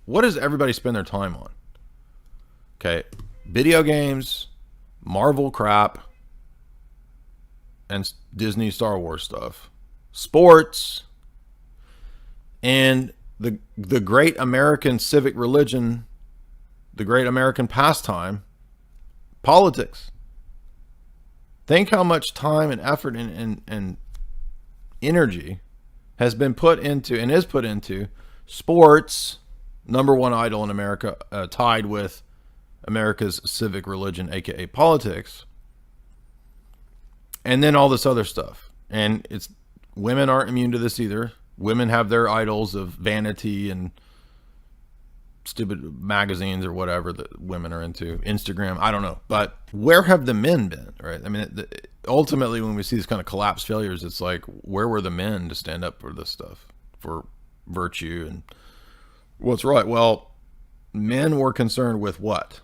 what does everybody spend their time on? Okay, video games, Marvel crap, and Disney Star Wars stuff, sports, and the great American civic religion, the great American pastime, politics. Think how much time and effort and energy has been put into and is put into sports, number one idol in America, tied with America's civic religion, aka politics, and then all this other stuff. And it's women aren't immune to this either. Women have their idols of vanity and stupid magazines or whatever that women are into, Instagram, I don't know. But where have the men been, right? I mean, ultimately, when we see these kind of collapse failures, it's like, where were the men to stand up for this stuff, for virtue and what's right? Well, men were concerned with what?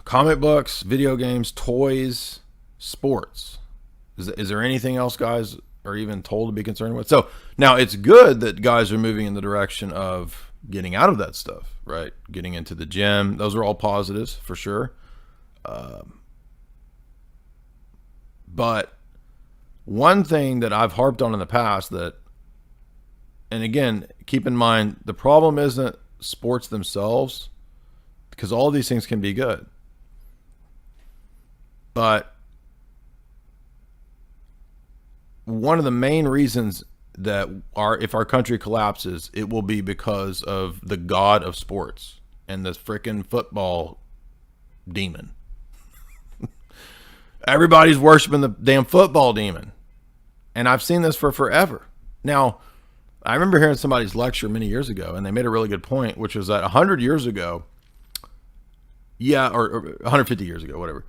Comic books, video games, toys, sports. Is there anything else guys are even told to be concerned with? So now it's good that guys are moving in the direction of getting out of that stuff, right? Getting into the gym. Those are all positives for sure. But one thing that I've harped on in the past that, and again, keep in mind, the problem isn't sports themselves, because all these things can be good. But one of the main reasons that if our country collapses, it will be because of the god of sports and the freaking football demon. Everybody's worshiping the damn football demon. And I've seen this for forever. Now, I remember hearing somebody's lecture many years ago, and they made a really good point, which was that 100 years ago, or 150 years ago, whatever,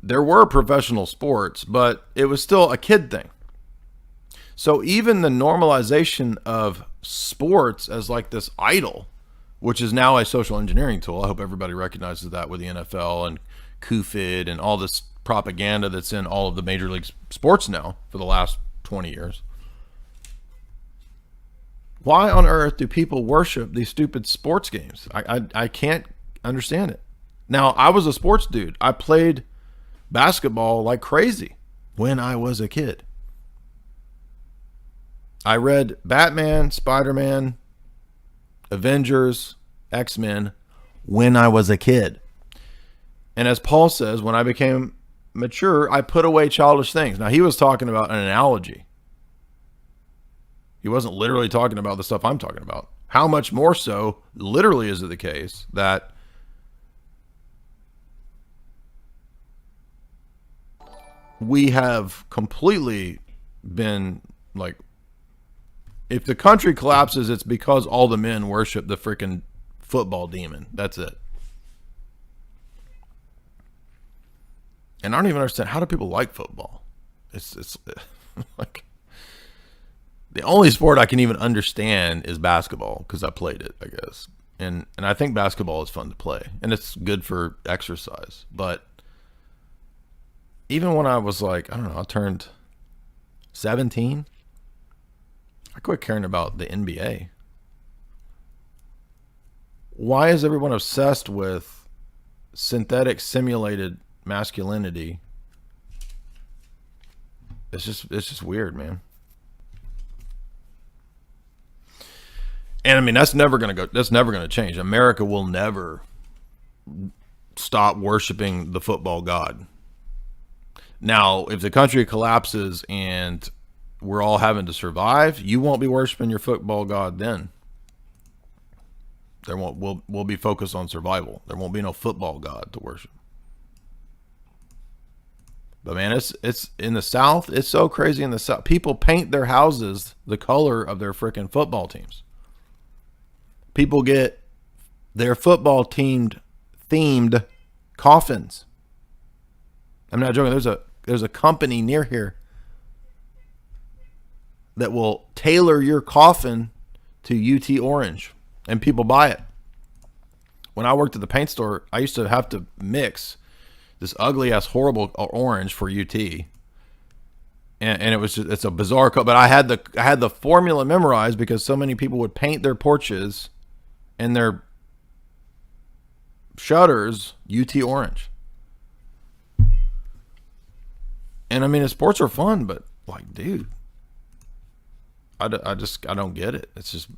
there were professional sports, but it was still a kid thing. So even the normalization of sports as like this idol, which is now a social engineering tool. I hope everybody recognizes that with the NFL and COVID and all this propaganda that's in all of the major league sports now for the last 20 years. Why on earth do people worship these stupid sports games? I can't understand it. Now, I was a sports dude. I played basketball like crazy when I was a kid. I read Batman, Spider-Man, Avengers, X-Men when I was a kid. And as Paul says, when I became mature, I put away childish things. Now, he was talking about an analogy. He wasn't literally talking about the stuff I'm talking about. How much more so, literally, is it the case that we have completely been like, if the country collapses, it's because all the men worship the freaking football demon. That's it. And I don't even understand, how do people like football? It's like, the only sport I can even understand is basketball, because I played it, I guess. And I think basketball is fun to play, and it's good for exercise. But even when I was like, I don't know, I turned 17, I quit caring about the NBA. Why is everyone obsessed with synthetic simulated masculinity? It's just weird, man. And I mean, that's never going to change. America will never stop worshiping the football god. Now, if the country collapses and we're all having to survive, you won't be worshiping your football god then. We'll be focused on survival. There won't be no football god to worship. But man, it's in the South. It's so crazy in the South. People paint their houses the color of their freaking football teams. People get their football themed coffins. I'm not joking. There's a company near here that will tailor your coffin to UT orange, and people buy it. When I worked at the paint store, I used to have to mix this ugly ass horrible orange for UT, and it's a bizarre color. But I had the formula memorized because so many people would paint their porches and their shutters UT orange. And I mean, the sports are fun, but like, dude, I don't get it. It's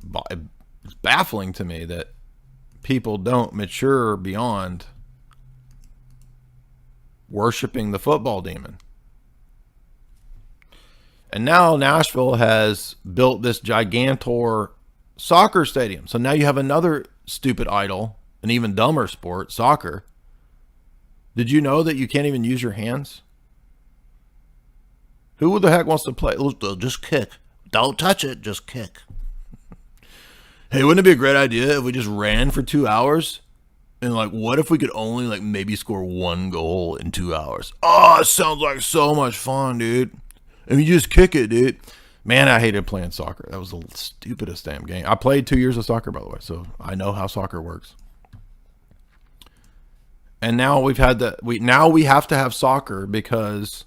baffling to me that people don't mature beyond worshiping the football demon. And now Nashville has built this gigantor soccer stadium. So now you have another stupid idol, an even dumber sport, soccer. Did you know that you can't even use your hands? Who the heck wants to play? Just kick. Don't touch it, just kick. Hey, wouldn't it be a great idea if we just ran for 2 hours? And like, what if we could only like maybe score 1 goal in 2 hours? Oh, it sounds like so much fun, dude. And you just kick it, dude. Man, I hated playing soccer. That was the stupidest damn game. I played 2 years of soccer, by the way, so I know how soccer works. And now we've had that. We have to have soccer because,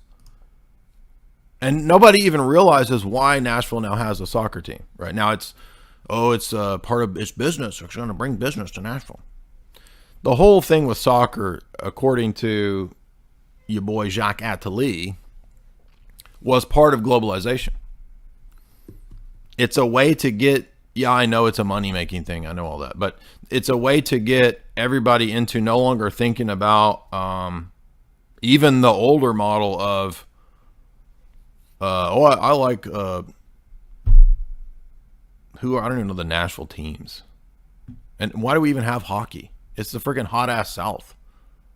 and nobody even realizes why Nashville now has a soccer team. Right now, it's part of its business. It's going to bring business to Nashville. The whole thing with soccer, according to your boy ʀʀᴜ괜괜, was part of globalization. It's a way to get, yeah, I know it's a money-making thing. I know all that. But it's a way to get everybody into no longer thinking about even the older model of, I like, I don't even know the Nashville teams. And why do we even have hockey? It's the freaking hot-ass South.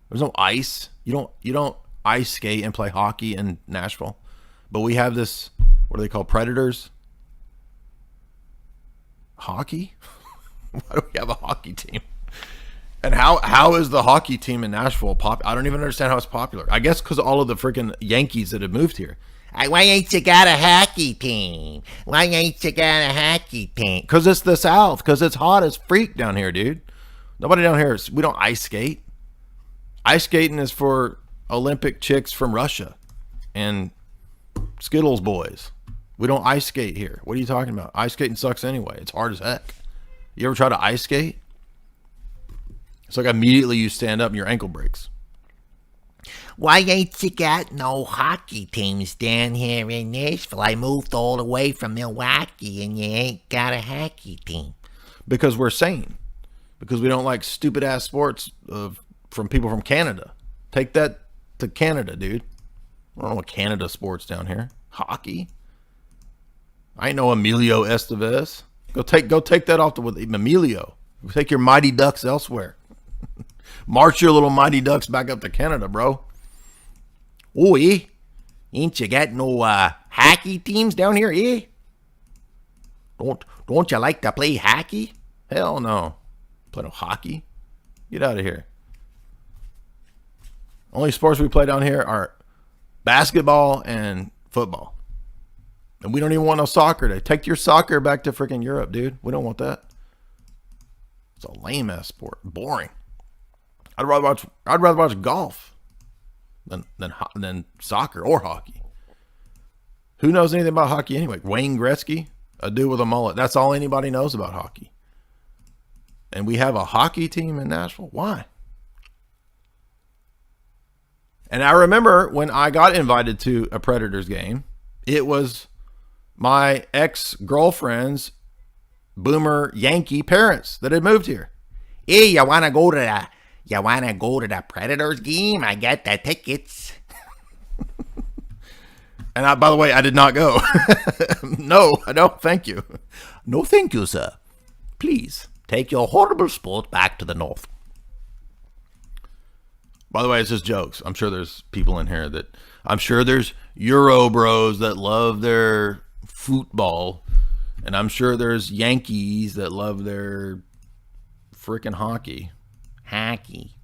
There's no ice. You don't ice skate and play hockey in Nashville. But we have this, what do they call, Predators? Hockey? Why do we have a hockey team? And how is the hockey team in Nashville I don't even understand how it's popular. I guess because all of the freaking Yankees that have moved here. Why ain't you got a hockey team? Why ain't you got a hockey team? Because it's the South. Because it's hot as freak down here, dude. Nobody down here, we don't ice skate. Ice skating is for Olympic chicks from Russia and Skittles boys. We don't ice skate here. What are you talking about? Ice skating sucks anyway. It's hard as heck. You ever try to ice skate? It's like immediately you stand up and your ankle breaks. Why ain't you got no hockey teams down here in Nashville? I moved all the way from Milwaukee and you ain't got a hockey team. Because we're sane. Because we don't like stupid ass sports from people from Canada. Take that to Canada, dude. I don't know what Canada sports down here. Hockey. I ain't no Emilio Estevez. Go take that off with Emilio. Go take your Mighty Ducks elsewhere. March your little Mighty Ducks back up to Canada, bro. Oh, eh? Ain't you got no hockey teams down here, eh? Don't you like to play hockey? Hell no. Play no hockey. Get out of here. Only sports we play down here are basketball and football. And we don't even want no soccer today. Take your soccer back to freaking Europe, dude. We don't want that. It's a lame ass sport. Boring. I'd rather watch golf than soccer or hockey. Who knows anything about hockey anyway? Wayne Gretzky, a dude with a mullet. That's all anybody knows about hockey. And we have a hockey team in Nashville. Why? And I remember when I got invited to a Predators game, it was my ex-girlfriend's boomer Yankee parents that had moved here. Hey, you wanna go to the Predators game? I got the tickets. And by the way, I did not go. No, I don't. Thank you. No, thank you, sir. Please take your horrible sport back to the north. By the way, it's just jokes. I'm sure there's people in here I'm sure there's Euro bros that love their football. And I'm sure there's Yankees that love their freaking hockey. Hockey.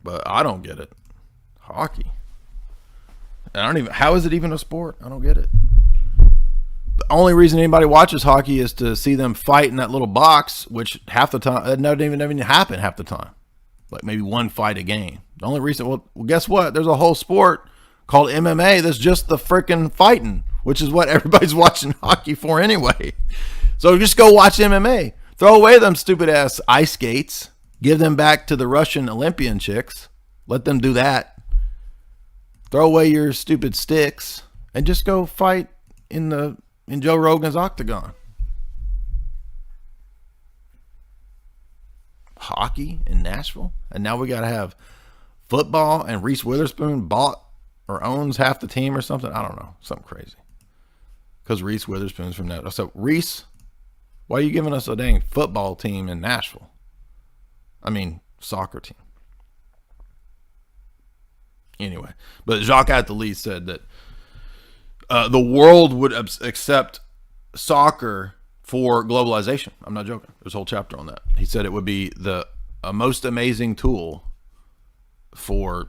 But I don't get it. Hockey. How is it even a sport? I don't get it. The only reason anybody watches hockey is to see them fight in that little box, which half the time, that doesn't even happen half the time. Like maybe one fight a game. The only reason, well, guess what? There's a whole sport called MMA that's just the freaking fighting, which is what everybody's watching hockey for anyway. So just go watch MMA. Throw away them stupid ass ice skates. Give them back to the Russian Olympian chicks. Let them do that. Throw away your stupid sticks and just go fight in Joe Rogan's octagon. Hockey in Nashville, and now we got to have football, and Reese Witherspoon bought or owns half the team or something. I don't know, something crazy. Because Reese Witherspoon's from Nashville. So Reese, why are you giving us a dang football team in Nashville? I mean, soccer team. Anyway, but Jacques Attali said that the world would accept soccer for globalization. I'm not joking. There's a whole chapter on that. He said it would be a most amazing tool for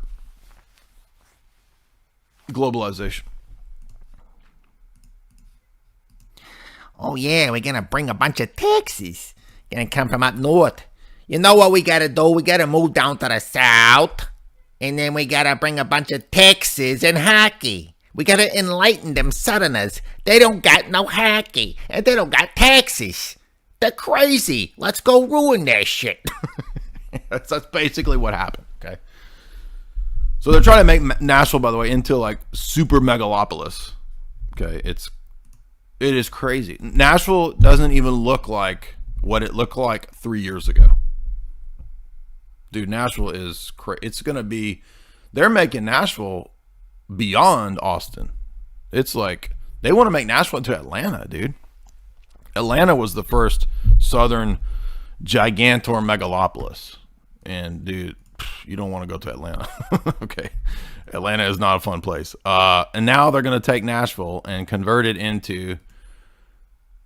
globalization. Oh yeah, we're gonna bring a bunch of Texas. Gonna come from up north. You know what we gotta do? We gotta move down to the south. And then we gotta bring a bunch of Texas and hockey. We gotta enlighten them Southerners. They don't got no hockey. And they don't got Texas. They're crazy. Let's go ruin their shit. That's basically what happened, okay? So they're trying to make Nashville, by the way, into like super megalopolis. Okay, it is crazy. Nashville doesn't even look like what it looked like 3 years ago. Dude, Nashville is it's going to be, they're making Nashville beyond Austin. It's like, they want to make Nashville into Atlanta, dude. Atlanta was the first southern gigantor megalopolis. And dude, you don't want to go to Atlanta. Okay. Atlanta is not a fun place. And now they're going to take Nashville and convert it into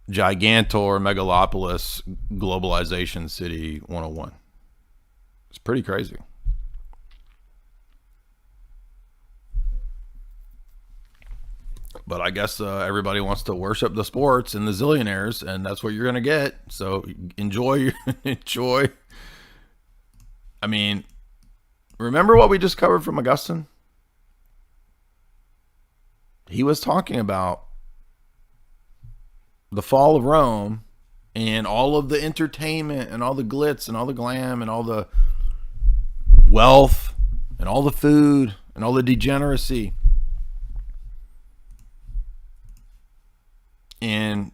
gigantor megalopolis globalization city 101. It's pretty crazy. But I guess everybody wants to worship the sports and the zillionaires, and that's what you're going to get. So enjoy. I mean, remember what we just covered from Augustine? He was talking about the fall of Rome and all of the entertainment and all the glitz and all the glam and all the wealth and all the food and all the degeneracy. And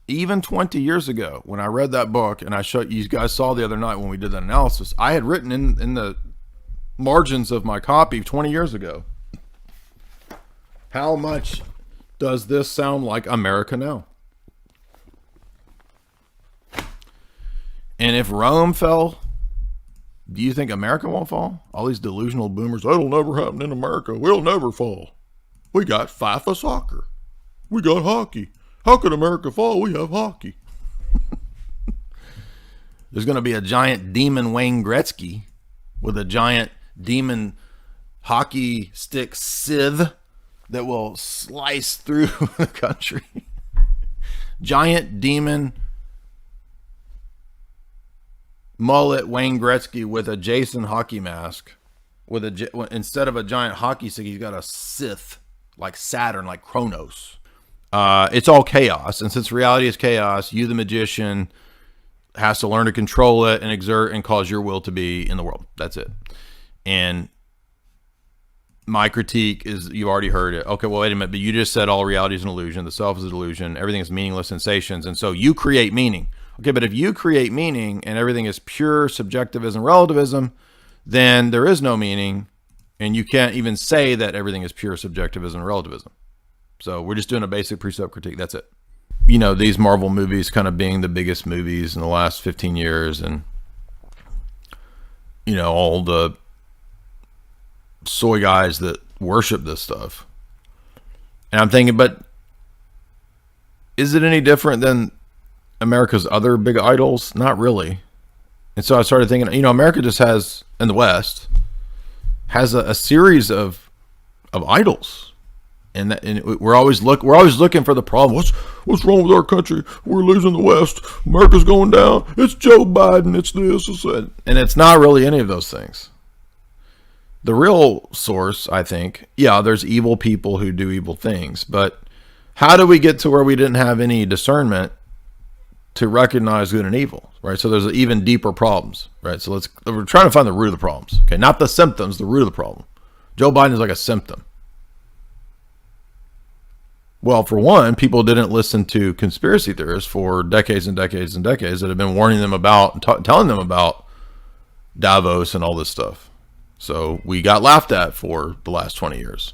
even 20 years ago, when I read that book, and I showed you guys saw the other night when we did that analysis, I had written in the margins of my copy 20 years ago, how much does this sound like America now? And if Rome fell, do you think America won't fall? All these delusional boomers, that'll never happen in America. We'll never fall. We got FIFA soccer. We got hockey. How could America fall? We have hockey. There's going to be a giant demon Wayne Gretzky with a giant demon hockey stick scythe that will slice through the country. Giant demon mullet Wayne Gretzky with a Jason hockey mask. Instead of a giant hockey stick, he's got a scythe like Saturn, like Kronos. It's all chaos, and since reality is chaos, you, the magician, has to learn to control it and exert and cause your will to be in the world. That's it. And my critique is, you've already heard it. Okay, well, wait a minute, but you just said all reality is an illusion. The self is an illusion. Everything is meaningless sensations, and so you create meaning. Okay, but if you create meaning and everything is pure subjectivism, relativism, then there is no meaning, and you can't even say that everything is pure subjectivism, relativism. So we're just doing a basic precept critique. That's it. You know, these Marvel movies kind of being the biggest movies in the last 15 years, and, you know, all the soy guys that worship this stuff. And I'm thinking, but is it any different than America's other big idols? Not really. And so I started thinking, you know, America just has, in the West, has a series of idols. And we're always looking for the problem. What's wrong with our country? We're losing the West. America's going down. It's Joe Biden. It's this. It's that. And it's not really any of those things. The real source, I think, yeah, there's evil people who do evil things. But how do we get to where we didn't have any discernment to recognize good and evil, right? So there's even deeper problems, right? So we're trying to find the root of the problems, okay? Not the symptoms, the root of the problem. Joe Biden is like a symptom. Well, for one, people didn't listen to conspiracy theorists for decades and decades and decades that have been warning them about, telling them about Davos and all this stuff. So we got laughed at for the last 20 years.